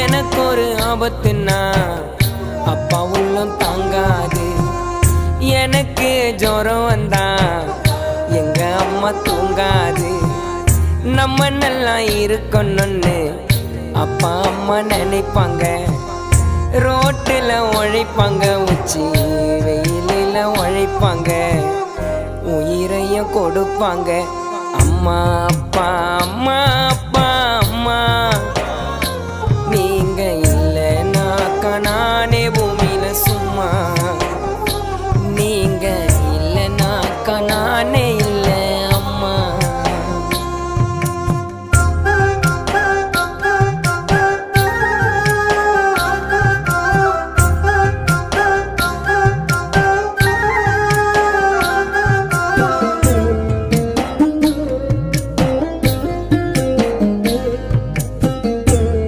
எனக்கு ஒரு ஆபத்துன்னா அப்பா உள்ளம் தாங்காது. எனக்கு ஜுரம் வந்தா எங்க அம்மா தூங்காது. நம்ம நல்லா இருக்கணும்னு அப்பா அம்மா நினைப்பாங்க. ரோட்டில் உழைப்பாங்க, உச்சி வெயிலில் உழைப்பாங்க, உயிரையும் கொடுப்பாங்க. அம்மா அப்பா அம்மா அப்பா.